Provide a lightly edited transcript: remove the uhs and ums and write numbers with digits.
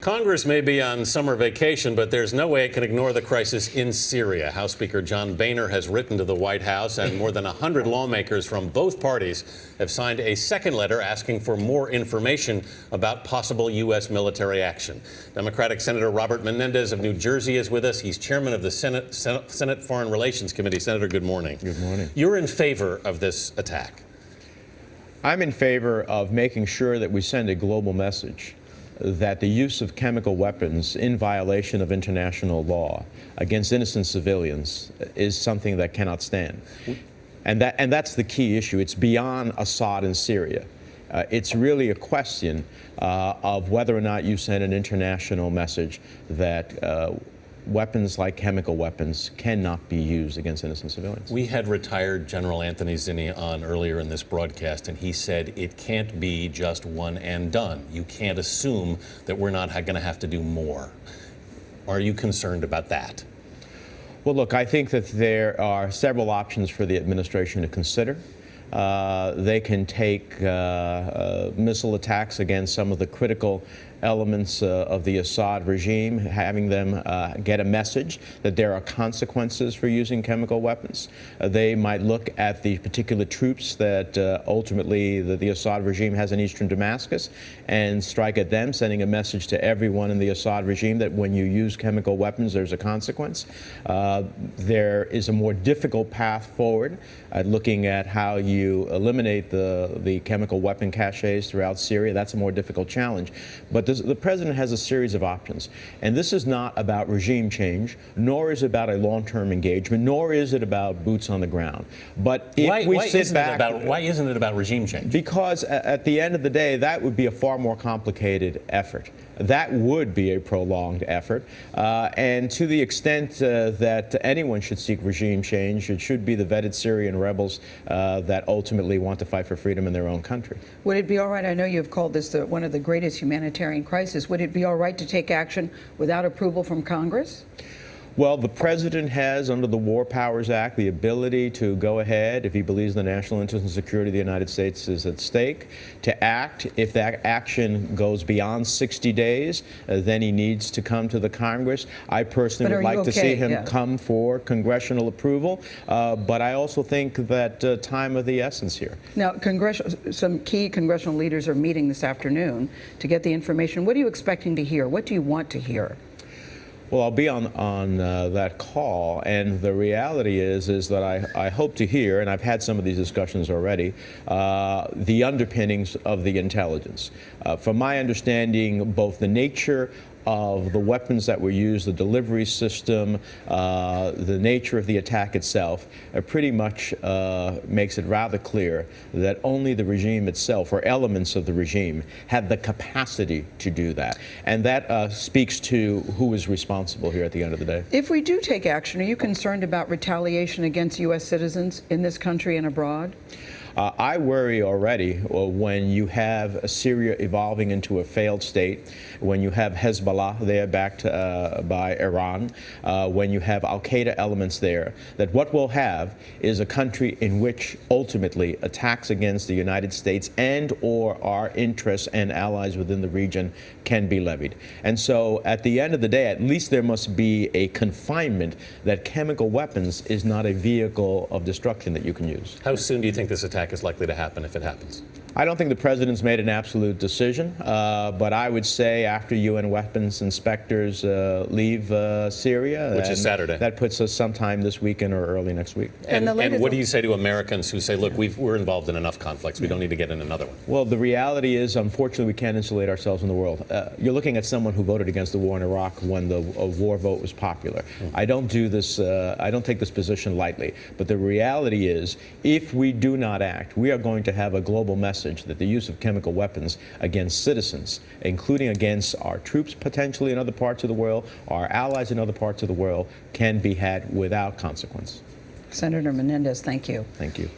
Congress may be on summer vacation, but there's no way it can ignore the crisis in Syria. House Speaker John Boehner has written to the White House, and more than 100 lawmakers from both parties have signed a second letter asking for more information about possible U.S. military action. Democratic Senator Robert Menendez of New Jersey is with us. He's chairman of the Senate Foreign Relations Committee. Senator, good morning. Good morning. You're in favor of this attack. I'm in favor of making sure that we send a global message that the use of chemical weapons in violation of international law against innocent civilians is something that cannot stand. And that's the key issue. It's beyond Assad and Syria. It's really a question of whether or not you send an international message that weapons like chemical weapons cannot be used against innocent civilians. We had retired General Anthony Zinni on earlier in this broadcast, and he said it can't be just one and done. You can't assume that we're not going to have to do more. Are you concerned about that? Well, look, I think that there are several options for the administration to consider. They can take missile attacks against some of the critical elements of the Assad regime, having them get a message that there are consequences for using chemical weapons. They might look at the particular troops that ultimately the Assad regime has in eastern Damascus and strike at them, sending a message to everyone in the Assad regime that when you use chemical weapons, there's a consequence. There is a more difficult path forward at looking at how you eliminate the chemical weapon caches throughout Syria. That's a more difficult challenge. But the president has a series of options. And this is not about regime change, nor is it about a long-term engagement, nor is it about boots on the ground. But if why isn't it about regime change? Because at the end of the day, that would be a far more complicated effort. That would be a prolonged effort. And to the extent that anyone should seek regime change, it should be the vetted Syrian rebels that ultimately want to fight for freedom in their own country. Would it be all right? I know you've called this one of the greatest humanitarian crises. Would it be all right to take action without approval from Congress? Well, the president has, under the War Powers Act, the ability to go ahead, if he believes the national interest and security of the United States is at stake, to act. If that action goes beyond 60 days, then he needs to come to the Congress. I personally would like to see him come for congressional approval, but I also think that time of the essence here. Now, some key congressional leaders are meeting this afternoon to get the information. What are you expecting to hear? What do you want to hear? Well, I'll be on that call, and the reality is that I hope to hear, and I've had some of these discussions already, the underpinnings of the intelligence. From my understanding, both the nature of the weapons that were used, the delivery system, the nature of the attack itself, pretty much makes it rather clear that only the regime itself, or elements of the regime, had the capacity to do that. And that speaks to who is responsible here at the end of the day. If we do take action, are you concerned about retaliation against U.S. citizens in this country and abroad? I worry already when you have Syria evolving into a failed state, when you have Hezbollah there backed by Iran, when you have al-Qaeda elements there, that what we'll have is a country in which ultimately attacks against the United States and or our interests and allies within the region can be levied. And so at the end of the day, at least there must be a confinement that chemical weapons is not a vehicle of destruction that you can use. How soon do you think this attack is likely to happen, if it happens? I don't think the president's made an absolute decision, but I would say after UN weapons inspectors leave Syria. Which is Saturday. That puts us sometime this weekend or early next week. And what do you say to Americans who say, look, we're involved in enough conflicts, we don't need to get in another one? Well, the reality is, unfortunately, we can't insulate ourselves in the world. You're looking at someone who voted against the war in Iraq when the war vote was popular. I don't do this, I don't take this position lightly, but the reality is, if we do not act, we are going to have a global message that the use of chemical weapons against citizens, including against our troops potentially in other parts of the world, our allies in other parts of the world, can be had without consequence. Senator Menendez, thank you. Thank you.